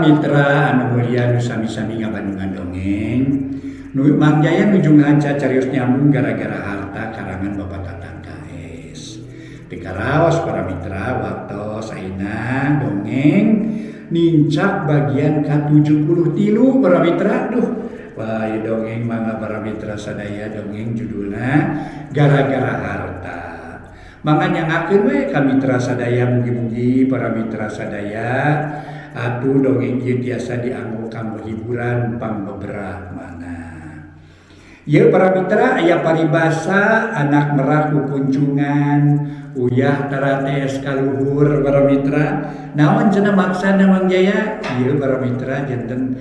Mitra anu mulia nu sami-sami ngabandungan dongeng. Mang Jaya nuju ngaca carios nyambung gara-gara harta karangan Bapak Tatang KS. Dikaraos para mitra waktos ayeuna dongeng nincak bagian ke-73 para mitra. Wah, dongeng mangga para mitra sadaya dongeng judulna gara-gara harta. Mangga nyangakeun we ka mitra sadaya mugi-mugi para mitra sadaya atuh dongeng ieu tiasa dianggo kanggo hiburan pangbeberah mana. Ieu para mitra aya paribasa anak merak kukuncungan uyah tarates kaluhur para mitra. Naon cenah maksana Mang Jaya? Ieu para mitra janten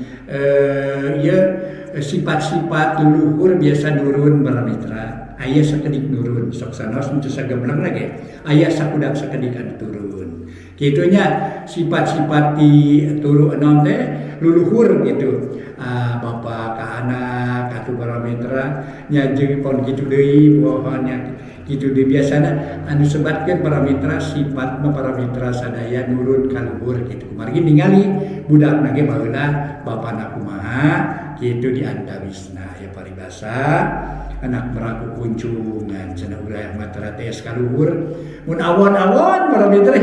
sifat-sifat luhur biasa nurun para mitra. Aya sakedik nurun sok sanos teu sagembleng lagi. Aya sakudak sakedik anu turun. Kitunya sifat-sifat di turu naon teh luluhur gitu. Bapak ka anak atuh para mitra nya jeung pon kitu deui pohonnya kitu deui biasana anu sebatkeun para mitra sifat mah para mitra sadaya nurun ka luhur kitu. Margi ningali budakna ge baheula bapana kumaha kitu diantawisna ya paribasa anak meraku kuncungan cenah urang mah tarates ka luhur mun awon-awon para mitra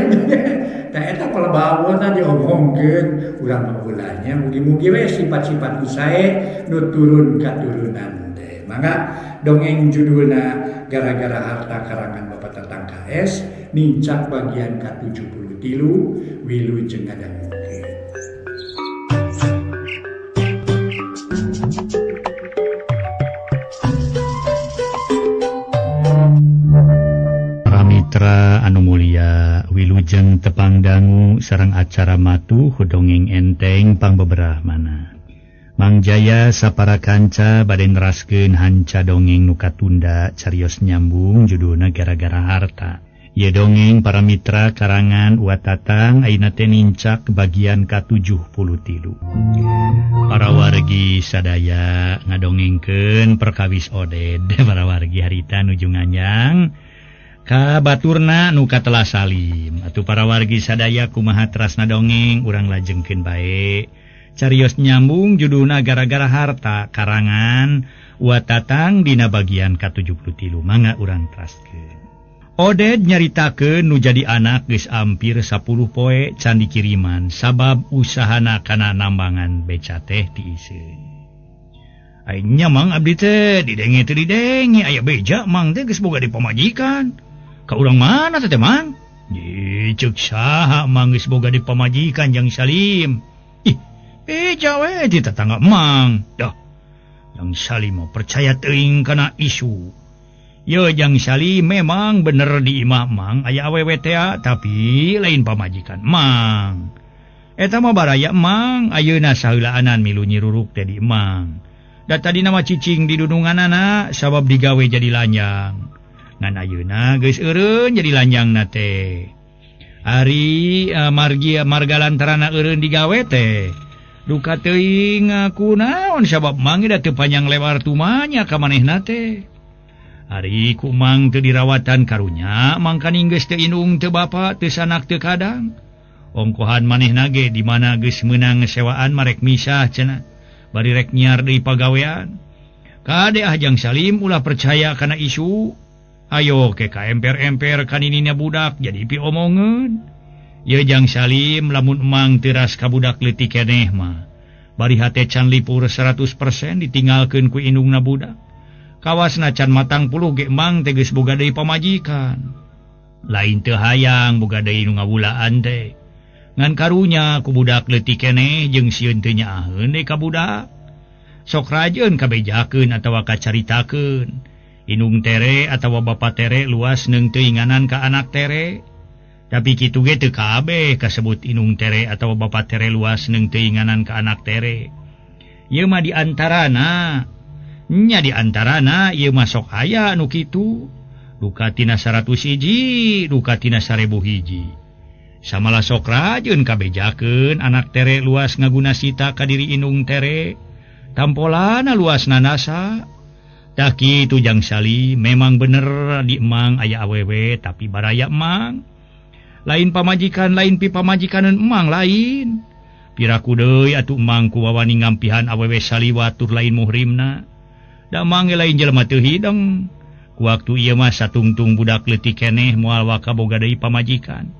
tah eta palebawonna diomongkeun urang mah ulahnya mugi-mugi we sifat-sifat sae nu turun katurunan teh. Mangga dongeng judulna gara-gara harta karangan Bapak Tatang KS nincak bagian ke-73 wilujeng ngadangukeun. Mitra anu mulia wilujeng tepang dangu sareng acara matuh dongeng enteng pangbeberah mana. Mang Jaya sapara kanca bade neraskeun hanca dongeng nu katunda carios nyambung judulna gara-gara harta. Ieu dongeng para mitra karangan Uat Tatang ayeuna teh nincak bagian ka-73. Para wargi sadaya ngadongengkeun perkawis Oded para wargi harita nuju nganyang ka baturna nu katelah salim. Atuh para wargi sadaya kumaha terasna dongeng urang lajengkeun bae. Carios nyambung judulna gara-gara harta karangan Uat Tatang dina bagian ka-73. Mangga urang teraskeun. Oded nyaritakeun nu jadi anak geus ampir 10 poe can dikiriman sabab usahana kana nambangan beca teh diisieun. Aingnya mang abdi teh didenge teu didenge aya beja mang teh geus boga dipamajikan. Ka urang mana teh mang? Ceuk saha mang geus boga di pamajikan Jang Salim. Ih, beja we di tetangga mang. Dah. Jang Salim mah percaya teuing kana isu. Ye Jang Salim memang bener di imah mang aya awewe teh tapi lain pamajikan mang. Eta mah baraya mang ayeuna saheulaanan milu nyiruruk teh di mang. Da tadi nama cicing di dudunganana sabab digawe jadi lanjang. Ngan ayeuna geus eureun jadi lanjangna teh. Ari marga lantarana eureun digawe teh. Duka teuing kunaon sabab mang da teu panjang lebar tumanya ka manehna teh. Ari ku mang teu dirawatan karunya mangkaning geus teu indung teu bapa teu sanak teu kadang. Ongkohan manehna ge di mana geus meunang sewaan marek misah cenah. Bari rek nyiar deui pagawean. Kade Jang Salim ulah percaya kana isu. Ayo ke ka emper-emper kaninina budak jadi piomongeun. Ye Jang Salim lamun emang teuras ka budak leutik keneh mah. Bari hate can lipur 100% ditinggalkeun ku indungna budak. Kawasna can matang puluh ge emang teh geus boga deui pamajikan. Lain teu hayang boga deui nu ngawulaan teh. Ngan karunya ku budak leutik keneh jeung sieun teu nyaaheun deui ka budak. Sok rajeun kabejakeun atawa kacaritakeun. Indung tere atawa bapa tere luas neung teuinganan ka anak tere. Tapi kitu ge teu kabeh kasebut indung tere atawa bapa tere luas neung teuinganan ka anak tere. Ieu mah di antarana. Nya di antarana ieu mah sok aya anu kitu. Duka tina 100 hiji, duka tina 1000 hiji. Samalah sok rajeun kabejakeun anak tere luas ngaguna sita ka diri indung tere. Tampolana luas nanasa. Dah kitu Jang Salim memang bener di emang aya awewe tapi baraya emang. Lain pamajikan lain pi pamajikaneun emang lain. Piraku deui atuh emang ku wawani ngampihan awewe saliwat tur lain muhrimna. Da mangge lain jelema teu hideng. Ku waktu ieu mah satungtung budak leutik keneh moal waka boga deui pamajikan.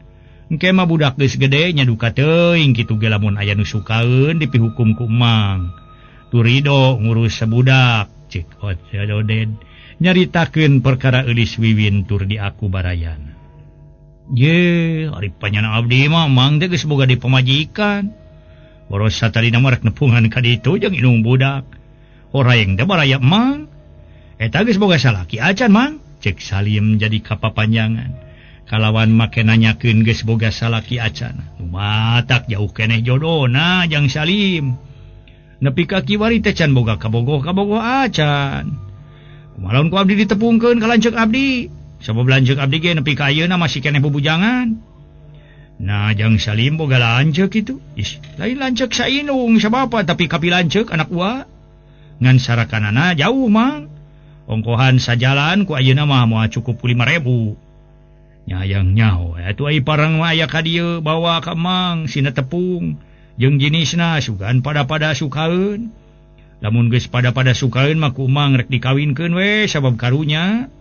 Engke mah budak geus gede nya duka teuing kitu ge lamun aya nu sukaeun dipihukum ku emang. Tu ridho ngurus sabudak cek Oded nyaritakeun perkara eulis Wiwin tur di aku barayan. Ye, ari panjana abdi mah emang teh geus boga di pamajikan. Boros satadina mah rek nepungan ka ditu jeung indung budak. Horaeng teh baraya emang. Eta geus boga salaki acan mang, cek Salim jadi kapapanjangan. Kalawan make nanyakeun geus boga salaki acan. Matak jauh keneh jodona jang Salim. Nepi ka kiwari teh can boga kabogoh acan. Kumalon ku abdi ditepungkeun ka lanceuk abdi. Sabab lanceuk abdi ge nepi ka ayeuna masih keneh bubujangan. Nah jang Salim boga lanceuk kitu. Lain lanceuk sainung sabapa tapi kapi lanceuk anak ua. Ngan sarakanana jauh mang. Ongkohan sajalan ku ayeuna mah moal cukup 5.000. Nyayang nyaho atuh ai parang mah aya ka dieu bawa ka mang sina tepung jeung jenisna sugan pada sukaeun. Lamun geus pada sukaeun mah ku mang rek dikawinkeun we sabab karunya.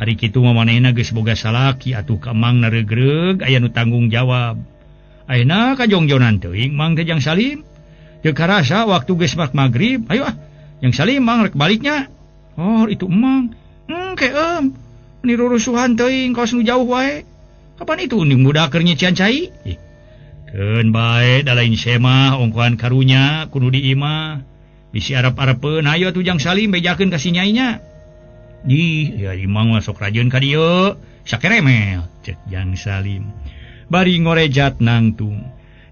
Ari kitu mah manehna geus boga salaki atuh ka mang naregreg aya nu tanggung jawab. Ayeuna kajongjonan teuing mang teh jang Salim. Teu karasa waktu geus magrib, ayo jang Salim mang rek baliknya. Oh itu emang. Keem. Ni rurusuhan teuing kaos nu jauh wae. Kapan itu ning budak keur nyician cai? Keun bae da lain semah ongkohan karunya kudu di imah. Bisi arep-arepeun hayu atuh jang Salim bejakeun ka si nyainya. Ya imang masuk rajeun ka dieu. Sakeremel cek jang Salim. Bari ngorejat nangtung.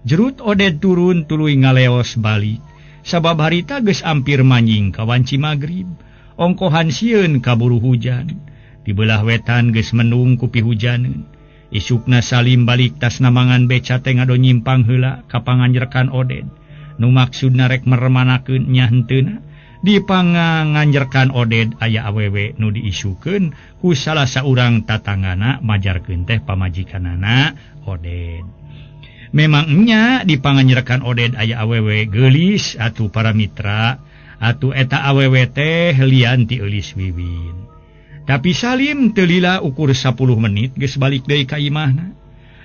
Jerut Oded turun tuluy ngaleos balik. Sabab harita geus ampir manjing ka wanci magrib. Ongkohan sieun kaburu hujan. Di belah wetan geus mendung ku pihujaneun. Isukna Salim balik tas namangan beca teh ngado nyimpang heula ka panganjerkan Oded. Nu maksudna rek meremanakeun nya heuteuna. Di panganjerkan Oded aya awewe nu diisukeun ku salah saurang tatanggana majarkeun teh pamajikanana Oded. Memang nya di panganjerkan Oded aya awewe geulis atuh para mitra atuh eta awewe teh lian ti eulis Wiwin. Tapi Salim teu lila ukur 10 menit geus balik deui ka imahna.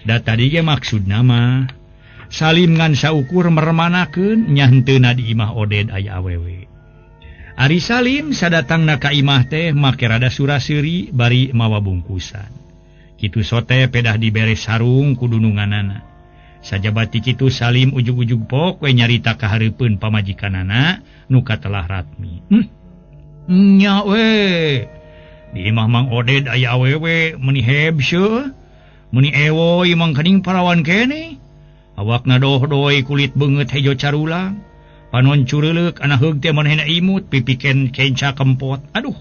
Da tadi ge maksudna mah Salim ngan saukur meremanakeun nya heuteuna di imah Oded aya awewe. Ari Salim sadatangna ka imah teh make rada sura-seuri bari mawa bungkusan. Kitu sote pedah dibere sarung ku dununganana. Sajabati kitu Salim ujug-ujug pok we nyarita ka hareupeun pamajikanana nu katelah ratmi. Nya we. Di imah Mang Oded aya awewe meuni hebseu, meuni ewoy mang kening parawan kene. Awakna doh-doy kulit beungeut hejo carulang. Panon cureuleuk ana heug teh manehna imut pipikeun kenca kempot. Aduh.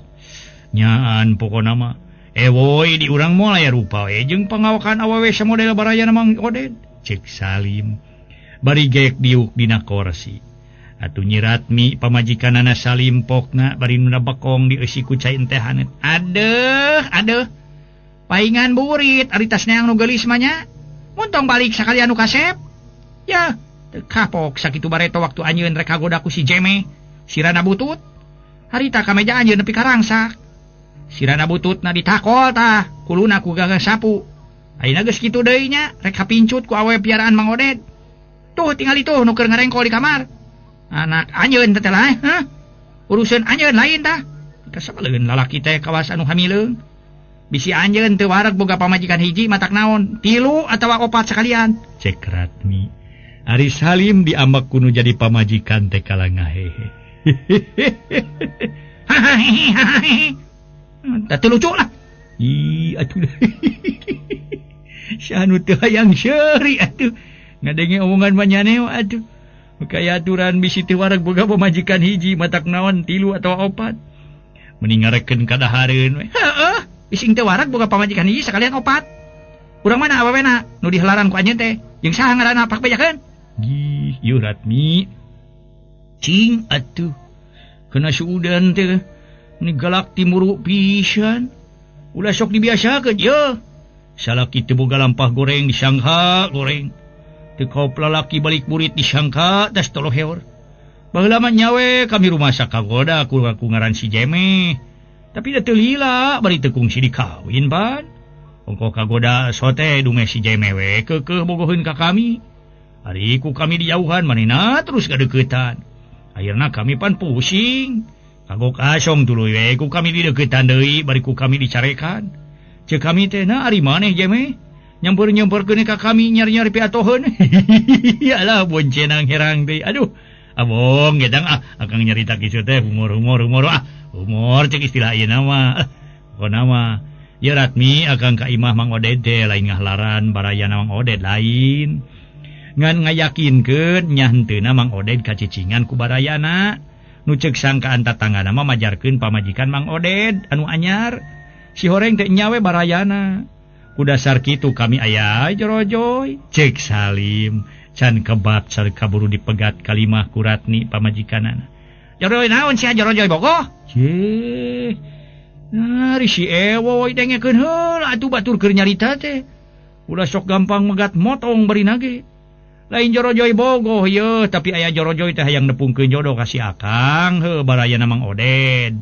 Nyaan pokona mah ewoy di urang moal aya rupa we jeung pangawakan awewe samodel barayana Mang Oded. Cek Salim. Bari geek diuk dina kursi. Atuh nyiratmi pamajikanana Salim pokna bari nu bakong dieusi ku cai teh haneut. Adeuh. Paingan burit ari tas neang nu geulis mah nya. Muntong balik sakalian nu kasep. Ya, teu kapok sakitu bareto waktu anjeun rek kagoda ku si Jeme, si Rana Butut. Harita ka meja anjeun nepi ka rangsak. Si Rana Bututna ditakol tah, kuluna ku gagang sapu. Ayeuna geus kitu deui nya, rek kapincut ku awewe piaraan Mang Oded. Tuh tinggal itu nu keur ngarengkol di kamar. Anak anjeun teh lah, urusan anjeun lain tah. Kasabaleun lalaki teh kawas anu hamileung. Bisi anjeun teu wareg boga pamajikan hiji matak naon, 3 atawa 4 sakalian. Cek Ratmi. Ari Salim diambak kudu jadi pamajikan teh kalangan hehe. Teu lucu lah. Ih atuh. Sanu teu hayang seuri atuh. Ngadenge omongan manyaneo atuh. Kaya aturan bisi teu wareg boga pamajikan hiji matak naon 3 atawa 4. Mending ngarekeun kadahareun we. Heeh, bisi teu wareg boga pamajikan hiji sakalian 4. Urang mana awewena nu dihelaran ku anjeun teh? Jeung saha ngaranna pak bejakeun? Gih, ieu Ratmi. Cing atuh. Kena suudan teh. Ini galak timuru pisan. Ulah sok dibiasakeun yeuh. Salaki teu boga lampah goreng disangha goreng. teu lalaki balik murid disangka das tolo heor. Baheula mah nyawe kami rumasa kagoda ku ngaran si Jeme. Tapi da teu lila bari teu kungsi dikawin pan. Ongko kagoda sote dume si Jeme we keukeuh bogoheun ka kami. Ari ku kami dijauhan manehna terus gadeuketan. Akhirna kami pan pusing. Kagok asong tuluy we ku kami dideuketan deui bari ku kami dicarekan. Ceuk kami teh na ari maneh Jeme? Nyamper-nyamperkeun ka kami nyari-nyari piatoheun. Yalah boncenang herang deui. Aduh. Abong gedang akang nyarita kisu teh humor cek istilah ieu mah. Pokona mah ya Ratmi akang ka imah Mang Oded teh lain ngahlaran barayana Mang Oded lain. Ngan ngayakinkeun nya henteuna Mang Oded kacicingan ku barayana. Nu ceuk sangkaan tatanggana mah majarkeun pamajikan Mang Oded anu anyar. Si horeng teh nyawe barayana. Ku dasar kitu kami aya jorojoy cek Salim. Can kebab sar kaburu dipegat kalimah kuratni pamajikanana. Jorojoy naon sia jorojoy bogoh? Cih. Nari si ewoy dengekeun heula atuh batur keur nyarita teh. Ulah sok gampang megat motong bari nage. Lain jorojoy bogoh ye, tapi aya jorojoy teh hayang nepungkeun jodoh ka si akang heuh barayana Mang Oded.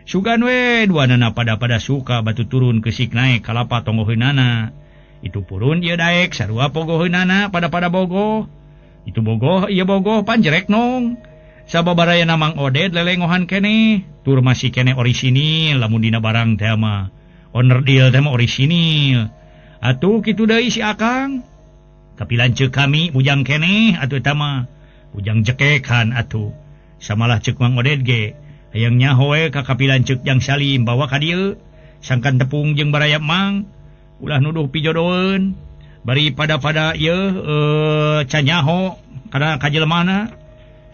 Sugan we duanana pada suka batu turun keusik naik kalapa tonggoheunana. Itu purun ieu daek sarua pogoheunana pada bogoh. Itu bogoh ieu bogoh panjerek nong. Sababarayana Mang Oded lelengohan keneh, tur masih keneh orisinil lamun dina barang teh mah. Owner deal teh mah orisinil. Atuh kitu deui si akang. Tapi lanceuk kami bujang keneh atuh eta mah. Bujang jekekan atuh. Samalah ceuk Mang Oded ge, hayang nyaho we ka kapilan ceuk Jang Salim bawa ka dieu. Sangkan tepung jeung barayap Mang. Ulah nuduh pijodoeun bari pada ieu canyaho kana kajelemana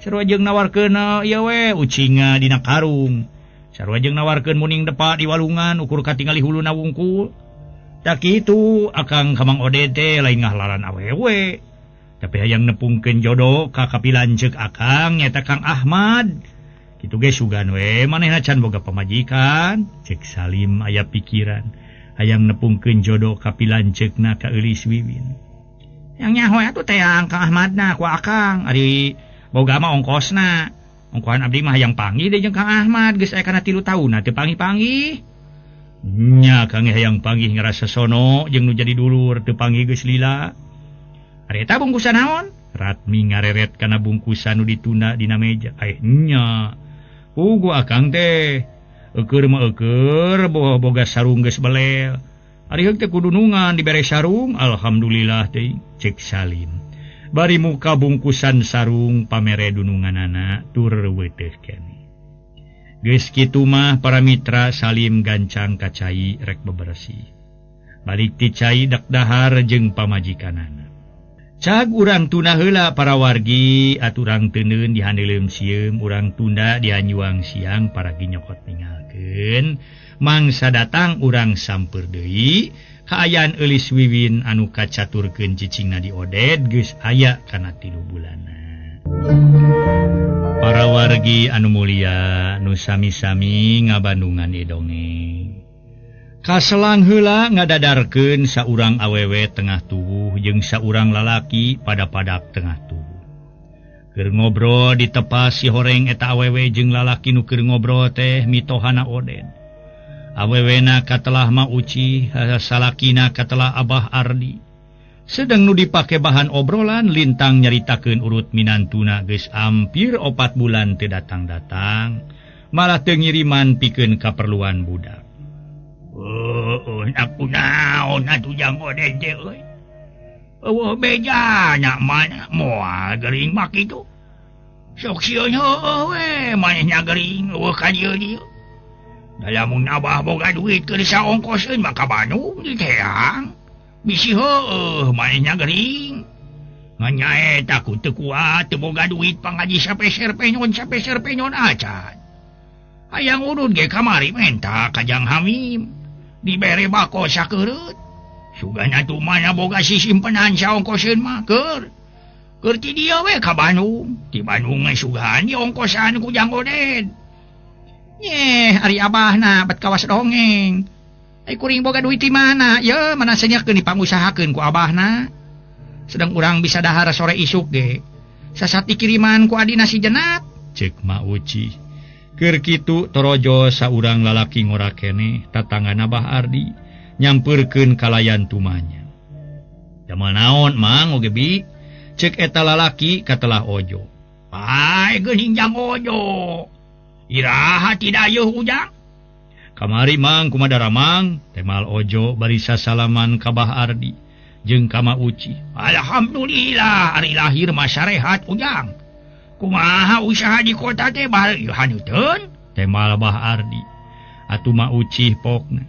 sarua jeung nawarkeun ieu we ucinga dina karung sarua jeung nawarkeun muning depa di walungan ukur katingali huluna wungkul tak kitu akang ka Mang Oded teh lain ngahlaran awewe tapi hayang nepungkeun jodoh ka kapilan ceuk akang nyaeta Kang Ahmad kitu ge sugan we manehna can boga pamajikan cek Salim aya pikiran hayang nepungkeun jodoh kapilan ceukna ka Eulis Wiwin. Yang nyaho atuh teh Kang Ahmadna ku akang ari boga mah ongkosna. Ongkohan abdi mah hayang panggih deui jeung Kang Ahmad geus aya kana 3 tahun teu panggih-panggih. Nya Kang hayang panggih ngarasa sono jeung nu jadi dulur teu panggih geus lila. Ari eta bungkusan naon? Ratmi ngareret kana bungkusan nu ditunda dina meja. Nya. Pugu akang teh Eukeur mah eukeur boga sarung geus belel. Ari heuk teh kudu nungan dibere sarung, alhamdulillah teh cek Salim. Bari muka bungkusan sarung pamere dununganana tur weuteuh keneh. Geus kitu mah para mitra Salim gancang ka cai rek bebersih. Balik ti cai dak dahar jeung pamajikanana. Cag urang tuna heula para wargi aturang teuneun di handeuleum sieum urang tunda di anyuang siang para ginyokot ninggalkeun mangsa datang urang samper deui kaayaan Eulis Wiwin anu kacaturkeun cicingna di Oded geus aya kana 3 bulanna. Para wargi anu mulia nu sami-sami ngabandungan dongeng. Kaselang heula ngadadarkeun saurang awewe tengah tubuh jeung saurang lalaki pada tengah tubuh. Keur ngobrol di tepas si horeng eta awewe jeung lalaki nu keur ngobrol teh mitohana Oded. Awewena katelah Ma Uci, salakina katelah Abah Ardi. Sedang nu dipake bahan obrolan lintang nyaritakeun urut minantuna geus ampir 4 bulan teu datang-datang, malah teu ngiriman pikeun kaperluan budak. Aku naon atuh Jang Oded teh euy. Eueuh bejana mana moal geuring mak kitu. Sok sieun heueuh we manehna geuring eueuh ka dieu. Lamun Abah boga duit keur saongkoskeun mah ka Bandung di teang. Bisi heueuh manehna geuring. Ngan nyaeta ku teu kuat teu boga duit pangaji sapeser penyon acan. Hayang urut ge kamari menta ka Jang Hamim. Dibere bako sakeureut. Sugan atuh mana boga sisimpenan saongkoskeun mah keur ti dieu we ka Bandung. Ti Bandung ge sugan diongkosan ku Jang Oded. Nyeh, ari Abahna bet kawas dongeng. Kuring boga duit di mana? Ye, mana senyakeun dipangusahakeun ku Abahna. sedang urang bisa dahar sore isuk ge. Sasat dikiriman ku adina si Jenat. Cek Ma Uci. Keur kitu torojo saurang lalaki ngora keneh tatangana Bah Ardi nyamperkeun kalayan tumanya. Damel naon Mang oge bi? Cek eta lalaki katelah Ojo. Ai geuning jang Ojo. Iraha ti dayeuh ujang. Kamari Mang kumadara Mang, temal Ojo bari sasalaman ka Bah Ardi jeung ka Ma Uci. Alhamdulillah ari lahir mah sarehat ujang. Kumaha usaha di kota teh bari haneuteun? Temal Bah Ardi. Atuh Ma Uci pokna.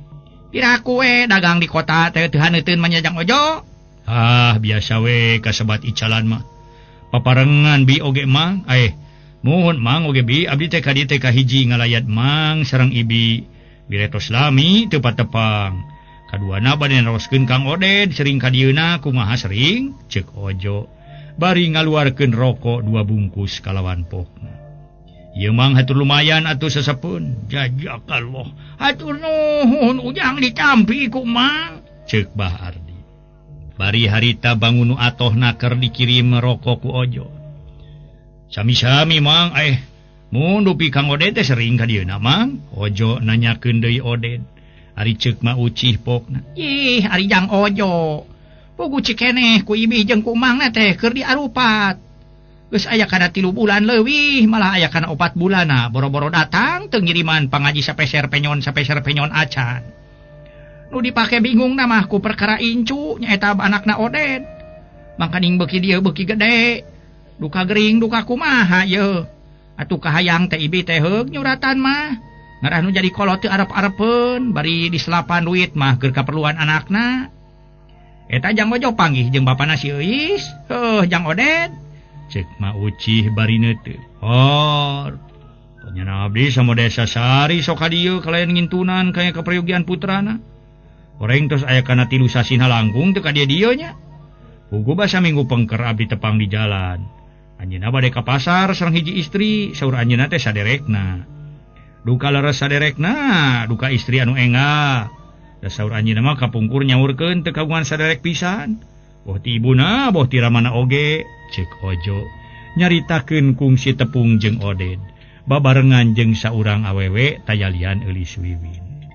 Piraku we dagang di kota teh teu haneuteun mah nya jang Ojo? Ah, biasa we kasebat icalan mah. Paparengan bi oge Mang. Muhun Mang oge bi abdi teh ka dieu teh kahiji ngalayat Mang sareng Ibi. Biretos lami teu patepang. Kaduana bade neroskeun Kang Oded sering ka dieuna kumaha sering? Ceuk Ojo. Bari ngaluarkeun rokok 2 bungkus kalawan pokna. Ieu Mang hatur lumayan atuh sesepeun. Jazakallah. Hatur nuhun ujang ditampi ku Mang. Ceuk Bah Ardi. Bari harita bangun nu atohna keur dikirim rokok ku Ojo. Sami-sami Mang, mun dupi Kang Oded teh sering ka dieuna Mang. Ojo nanyakeun deui Oded. Ari ceuk Ma Uci pokna. Ih, ari jang Ojo. Pugu cikeneh ku Ibi jeung ku Mang teh keur diarupat. Geus aya kana 3 bulan leuwih, malah aya kana 4 bulanna boro-boro datang teu ngiriman pangaji sapeser penyon acan. Nu dipake bingung mah ku perkara incu nyaeta anakna Oded. Mangkaning beuki dieu beuki gede. Duka gering duka kumaha ye. Atuh kahayang teh Ibi teh heug nyuratan mah. Ngarah nu jadi kolot teu arep-arepeun bari diselapan duit mah keur kaperluan anakna. Eta jang Ojo panggih jeung bapana si Euis. Jang Oded. Cek Ma Uci bari neuteu. Tanyana abdi samode sasari sok ka dieu kalayan ngintunan kaya kaprayogian putrana. Oreng tos aya kana 3 sasina langkung teu ka dieu nya. Pugu basa minggu pengker abdi tepang di jalan. Anjeunna bade ka pasar sareng hiji istri, saur anjeunna teh saderekna. Duka leres saderekna, duka istri anu enga. Da saur anjeunna mah kapungkur nyaurkeun teu kagungan saderek pisan. Boh ti ibuna, boh ti ramana oge, ceuk Ojo. Nyaritakeun kungsi tepung jeung Oded, babarengan jeung saurang awewe tayalian Eulis Wiwin.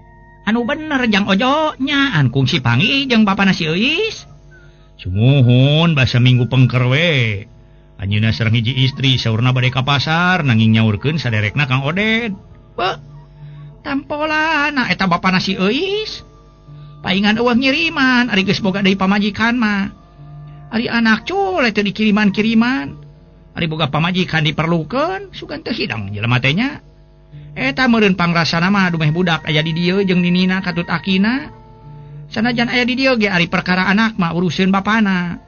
Anu bener jang Ojo nyaan kungsi panggih jeung bapana si Euis. Sumuhun basa minggu pengker we. Anjeunna sareng hiji istri saurna bade ka pasar nanging nyaurkeun saderekna Kang Oded. Beuh. Tampolana eta bapana si Euis. Paingan eueuh ngiriman ari geus boga deui pamajikan mah. Ari anak cule teu dikiriman-kiriman. Ari boga pamajikan diperlukeun sugan teu hidang jelema teh nya. Eta meureun pangrasana mah dumeh budak aya di dieu jeung ninina katut akina. Sanajan aya di dieu ge ari perkara anak mah uruseun bapana.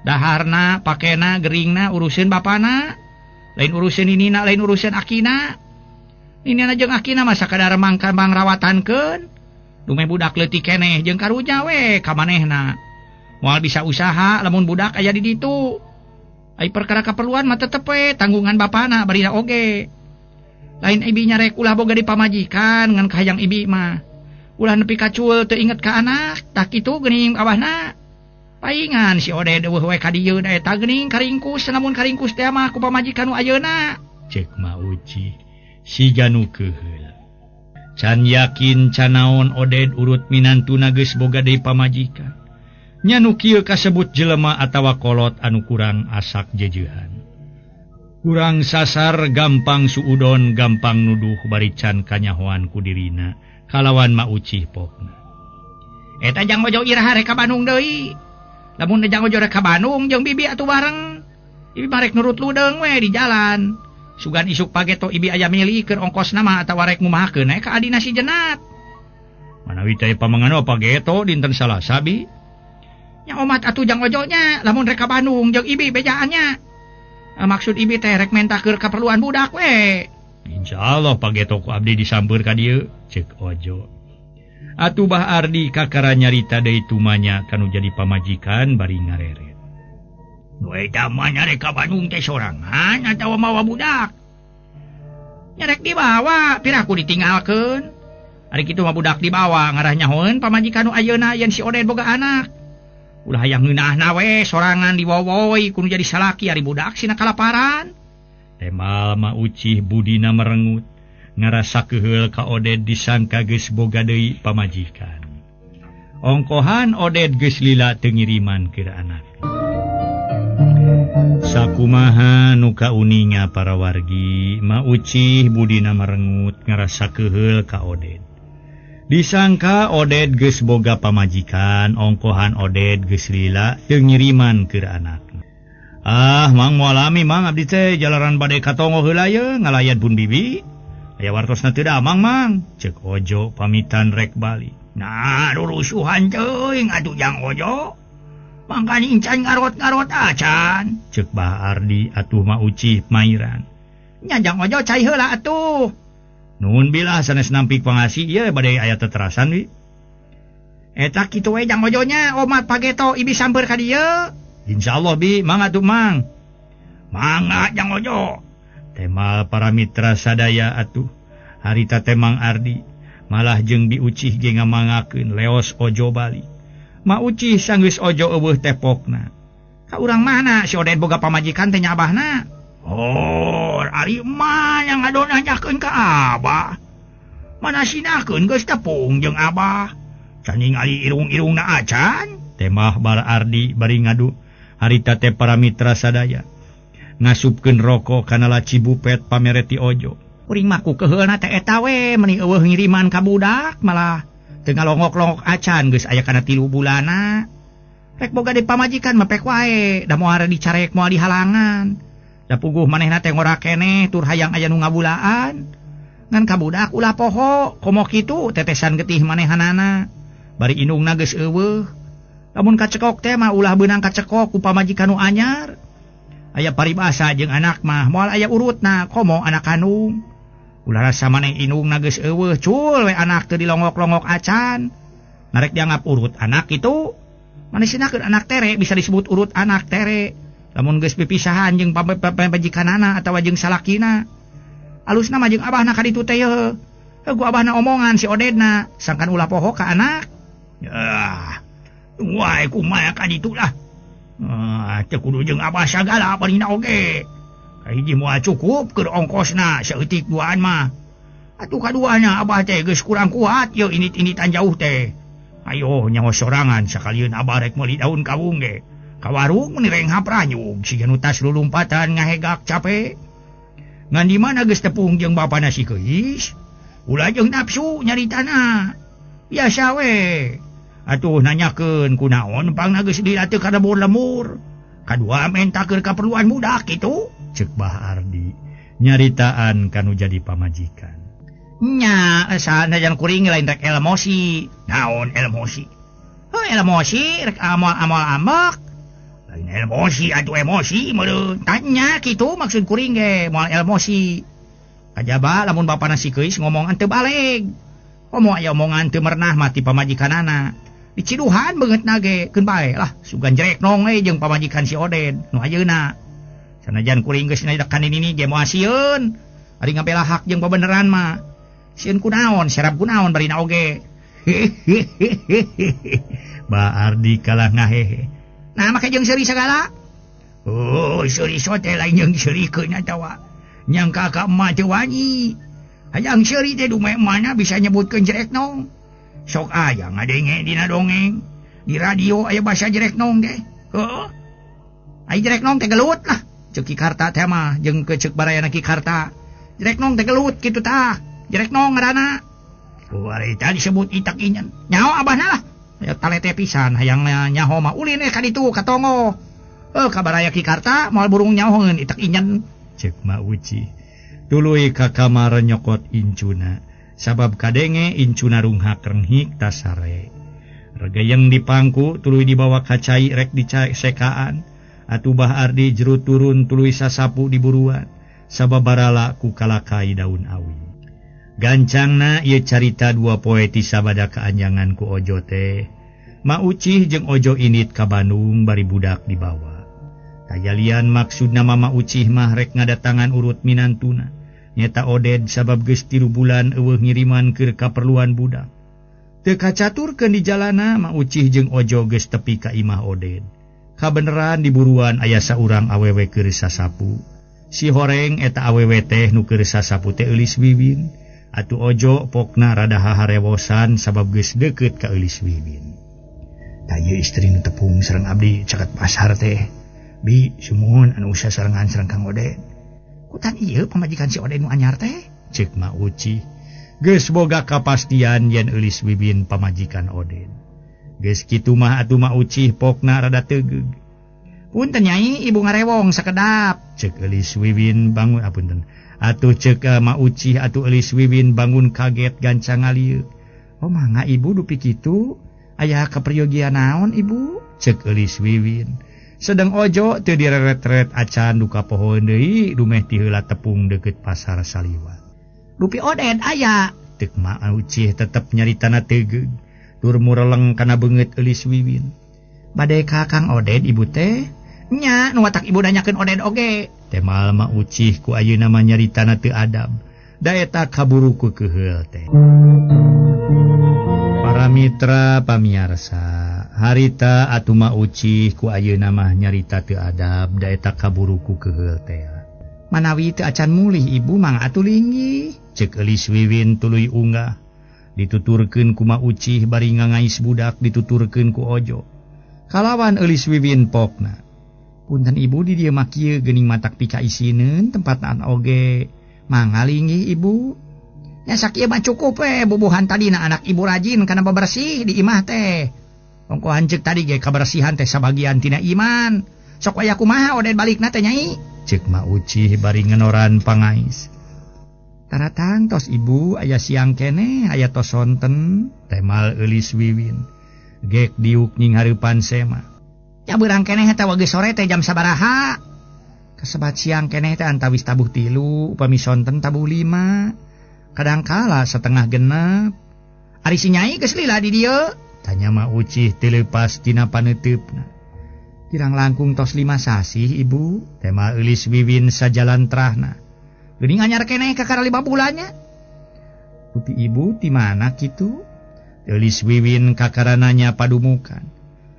Daharna, pakena, geringna uruseun bapana. Lain uruseun ninina, lain uruseun akina. Ninina jeung akina mah sakadar mangka mangrawatakeun. Dumeh budak leutik keneh jeung karunya we ka manehna. Moal bisa usaha lamun budak aya di ditu. Ai perkara kaperluan mah tetep we tanggungan bapana barina oge. Lain ibinya rek ulah boga di pamajikan ngan kahayang ibi mah. Ulah nepi kacul teu inget ka anak, tak kitu geuning abahna. Paingan si Oded eueuh we ka dieu da eta geuning karingkus namun karingkus teh mah ku pamajikan nu ayeuna. Cek Ma Uci, si janu keheul. Can yakin can naon Oded urut minantuna geus boga deui pamajikan. Nya nu kieu kasebut jelema atawa kolot anu kurang asak jejeuhan. Kurang sasar, gampang suudon, gampang nuduh bari can kanyahoan ku dirina kalawan Ma Uci pokna. Eta jang Ojo iraha rek ka Bandung deui. Lamun jang Ojo rek ka Bandung jeung bibi atuh bareng. Ibi marek nurut ludeung we di jalan. Sugan isuk pageto ibi aya mili keur ongkos nama atawa rek ngumahakeun ka adina si Jenat. Manawi teh pamangano pageto dinten Salasa bi. Nya omat atuh jang Ojo nya lamun rek ka Bandung jeung ibi bejaannya. Maksud ibi teh rek menta keur kaperluan budak we. Insyaallah pageto ku abdi disamper ka dieu, ceuk Ojo. Atuh Bah Ardi kakara nyarita deui tumanya kanu jadi pamajikan bari ngareret. Nu eta mah nyarek ka Bandung teh sorangan atawa mawa budak. Nyarek dibawa, piraku ditinggalkeun. Ari kitu mah budak dibawa ngarah nyahoeun pamajikan nu ayeuna yen si Oded boga anak. Ulah hayang ngeunah nawe sorangan di wowoy kudu jadi salaki ari budak sina kalaparan. Temal Ma Ucih budina merengut ngarasa keheul ka Oded disangka geus boga deui pamajikan. Ongkohan Oded geus lila teu ngiriman keur anak. Sakumaha nu kauninga para wargi, Ma Ucih budina merengut ngarasa keheul ka Oded. Disangka Oded geus boga pamajikan, ongkohan Oded geus lila teu ngiriman keur anak. Mang moal lami mang abdi teh jalaran bade katongo heula ye ngalayan pun bibi. Aya wartosna teu da mang, ceuk Ojo pamitan rek bali. Nah, rurusuhan teuing atuh Jang Ojo. Mangkana incan ngarot-ngarot acan, ceuk Bah Ardi atuh Ma Ucih mairan. Nya Jang Ojo cai heula atuh. Nuhun bilah sanes nampik pangasi ieu bade aya teterasan wi. Eta kitu we Jang Ojonya omat pageto ibi samper ka dieu. Insyaallah bi, mangga tuh mang. Mangga Jang Ojo. Temal para mitra sadaya atuh. Harita temang Ardi malah jeung Bi Ucih ge ngamangakeun leos Ojo bali. Ma Ucih sanggeus Ojo eueuh tepokna. Ka urang mana si Oded boga pamajikan teh nya abahna? Oh, ari mah yang ngadonanyakeun ka abah. Mana sinakeun geus tepung jeung abah. Can ningali irung-irungna acan. Temah bara Ardi bari ngadu. Harita teh para mitra sadaya ngasupkeun rokok kana laci bupet pamereti Ojo. Uring mah ku keheulna teh eta we meuni eueuh ngiriman ka budak malah teu ngalongok-longok acan geus aya kana 3 bulana. Rek boga di pamajikan mah pek wae, da moal dicarek moal dihalangan. Da puguh manehna teh ngora keneh tur hayang aya nu ngabulaan. Ngan ka budak ulah poho, komo kitu tetesan getih manehanana. Bari indungna geus eueuh. Lamun kacekok teh mah ulah beunang kacekok ku pamajikan nu anyar. Aya paribasa jeung anak mah moal aya urutna komo anak kandung. Ulah rasa maneh indungna geus eueuh cul we anak teu dilongok-longok acan. Narek dianggap urut anak itu. Maneh sinakeun anak tere bisa disebut urut anak tere. Lamun geus pipisahan jeung pamajikanana atawa jeung salakina. Alusna mah jeung abahna ka ditu teh yeuh. Ku abahna omongan si Odedna sangkan ulah poho ka anak. Wae kumaha ka ditu lah. Teu kudu jeung abah sagala parina oge. Kahiji moal cukup keur ongkosna saeutik duaan mah. Atuh kaduana abah teh geus kurang kuat yeuh init-initan jauh teh. Ayo nyaho sorangan sakalieun abah rek meuli daun kawung ge. Ka warung meuni renghap ranyug siga nu tas lulumpatan ngahegak capek. Ngan di mana geus tepung jeung bapana si Keis? Ulah jeung nafsu nyaritana. Biasa we. Atuh nanyakeun kunaon pangna geus lila teu kada lemur. Kadua menta keur kaperluan budak kitu, ceuk Bah Ardi. Nyaritaan kanu jadi pamajikan. Nya, sanajan kuring lain rek emosi. Naon emosi? Emosi rek amal ambak. Lain emosi atuh emosi meureun. Tanya kitu maksud kuring ge moal emosi. Kajaba lamun bapana si Keis ngomongan teu baleg. Komo aya omongan teu merenah mati pamajikanana. Diciduhan beungeut nage keun bae lah sugan jerek nong jeung pamajikan si Oded nu ayeuna. Sanajan kuring geus ngajakan ini ge moal sieun. Ari ngabela hak jeung pabeneran mah. Sieun kunaon, serap kunaon barina oge. Bah Ardi kalah ngahehe. Nah make jeung seuri sagala. Oh, seuri sote lain jeung seurikeun atawa. Nyangka ka emak teu wani. Hayang seuri teh dume mana bisa nyebutkeun jerek nong. Sok aya ngadenge dina dongeng. Di radio aya basa jerek nong ge. Heuh. Ai jerek nong teh gelut lah. Ceuk Ki Karta teh mah jeung ceuk barayana Ki Karta. Jerek nong teh gelut kitu tah. Jerek nong ngaranna. Bari tadi disebut itak inyen. Nyaho abahna lah. Ya talete pisan hayang nyaho mah ulin ka ditu katongo. Ka baraya Ki Karta moal burung nyahoeun itak inyen. Ceuk Ma Ucih. Tuluy ka kamar nyokot incuna. Sabab kadenge incuna runghak renghik tasare. Regayeng di pangku tuluy dibawa ka cai rek disekaan. Atuh Bah Ardi jerut turun tuluy sasapu di buruan. Sababarala ku kalakai daun awi. Gancangna ieu carita 2 poe ti sabada kaanjangan ku Ojo teh. Ma Ucih jeung Ojo init ka Bandung bari budak dibawa. Kayalian maksudna Mama Ucih mah rek ngadatangan urut minantuna. Nyata Oded sabab geus 3 bulan eueuh ngiriman keur kaperluan budak. Teu kacaturkeun di jalana Mak Ucih jeung Ojo geus tepi ka imah Oden. Kabeneran diburuan aya saurang awewe keur sasapu. Si horeng eta awewe teh nu keur sasapu teh eulis Wiwin. Atuh Ojo pokna rada haharewosan sabab geus deukeut ka eulis Wiwin. Tah ieu istri nu tepung sareng abdi caket pasar teh. Bi, sumuhun anu usah sarengan sareng Kang Oden. Kutan ieu pamajikan si Oden nu anyar teh, ceuk Mak Ucih. Geus boga kapastian yen eulis Wiwin pamajikan Oden. Geus kitu mah atuh Mak Ucih pokna rada teugeg. Punten Nyai, ibu ngarewong sakedap, ceuk eulis Wiwin bangun apunten. Atuh ceuk Mak Ucih atuh eulis Wiwin bangun kaget gancang ngalieu. Oh mangga ibu dupi kitu? Aya kapriyogian naon ibu? Ceuk eulis Wiwin. Sedang Ojo teu direret-ret acan duka pohon deui dumeh ti heula tepung deukeut pasar Saliwat. Dupi Oden aya, teuk Mak Ucih tetep nyaritana teugeg. Tur mureleng kana beungeut eulis Wiwin. Bade ka Kang Oden ibu teh? Nya, nu watak ibu nanyakeun Oden oge. Temal Mak Ucih ku ayeuna mah nyaritana teu adab. Da eta kaburu ku keheul teh. Para mitra pamiarsa, harita atuh Mak Ucih ku ayeuna mah nyarita teu adab da eta kaburu ku keheul teh. Manawi teu acan mulih ibu mangga atuh linggih, ceuk eulis Wiwin tuluy unggah. Dituturkeun ku Mak Ucih bari ngangais budak dituturkeun ku Ojo. Kalawan eulis Wiwin pokna. Punten ibu di dieu mah kieu geuning matak pika isineun tempatan oge. Mangga linggih ibu. Ya sakieu mah cukup bubuhan tadina anak ibu rajin kana bebersih di imah teh. Ongko hanceuk tadi ge kabersihan teh sabagian tina iman. Sok aya kumaha Oden balikna teh Nyai? Ceuk Mak Ucih bari ngenoran pangais. Taratang tos ibu aya siang keneh aya tos sonten, temal eulis Wiwin. Gek diuk nying hareupan sema. Ya beurang keneh eta geus sore teh jam sabaraha? Kasebat siang keneh teh antawis tabuh 3, upami sonten tabuh 5. Kadangkala setengah genep. Ari si Nyai geus lila di dieu? Tanya Mak Ucih teu leupas tina paneteupna. Kirang langkung tos 5 sasih ibu, tema eulis Wiwin sajalan terahna. Geuning anyar keneh kakara 5 bulannya. Dupi ibu ti mana kitu? Eulis Wiwin kakara nanya padumukan.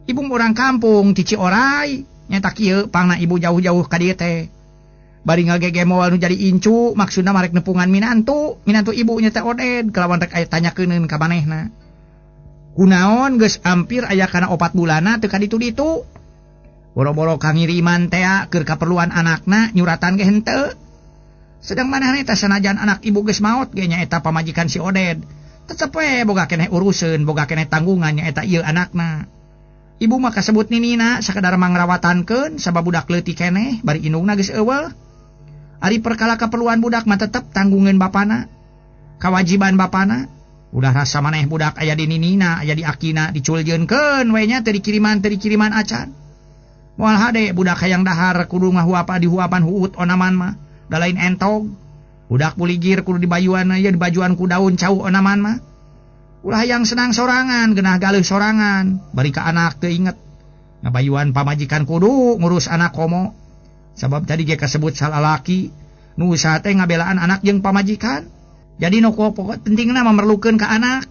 Ibu urang kampung ti Ciorai, nyata kieu pangna ibu jauh-jauh ka dieu teh. Bari ngagege moal nu jadi incu, maksudna marek nepungan minantu ibu nyata Oden, kalawan rek aya tanyakeun ka manehna. Kunaon geus ampir aya kana 4 bulana teu ka ditu-ditu. Boro-boro kangiriman teh keur kaperluan anakna nyuratan ge henteu. Sedang manehna teh sanajan anak ibu geus maot ge nya eta pamajikan si Oden. Tetep we boga keneh uruseun, boga keneh tanggungan nya eta ieu anakna. Ibu mah kasebut ninina sakadar mangrawatankeun sabab budak leutik keneh bari indungna geus eueuh. Ari perkala keperluan budak mah tetep tanggungan bapana. Kewajiban bapana. Udah rasa maneh budak aya di ninina, aya di akina diculjeunkeun we nya teu dikiriman acan. Moal hade budak hayang dahar kudu ngahuapa dihuapan huut onaman mah. Da lain entog. Budak puligir kudu dibayuan aya dibajuan ku daun cau onaman mah. Ulah hayang senang sorangan, geunah galeuh sorangan, bari ka anak teu inget. Ngabayuan pamajikan kudu ngurus anak komo. Sabab tadi ge kasebut salalaki nu usaha teh ngabelaan anak jeung pamajikan. Jadi nu pokok pentingna memerlukeun ka anak.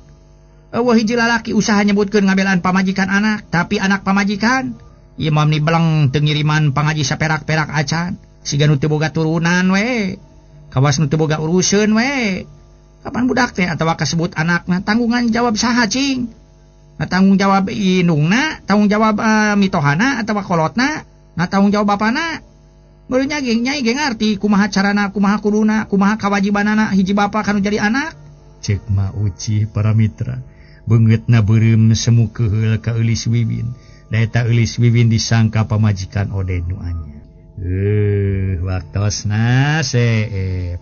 Eueuh hiji lalaki usaha nyebutkeun ngabelaan pamajikan anak, tapi anak pamajikan ieu mah ni beleng teu ngiriman pangaji saperak-perak acan. Siga nu teu boga turunan we. Kawas nu teu boga uruseun we. Kapan budak teh atawa kasebut anakna tanggungan jawab saha cing? Na tanggung jawab indungna, tanggung jawab mitohana atawa kolotna, na tanggung jawab bapana. Beureun Nyai ge ngarti kumaha carana, kumaha kuduna, kumaha kawajibanana hiji bapa kanu jadi anak. Ceuk Mak Ucih para mitra. Beungeutna beureum semu keheul ka eulis Wiwin. Da eta eulis Wiwin disangka pamajikan Oden nu anyar. Waktosna seep.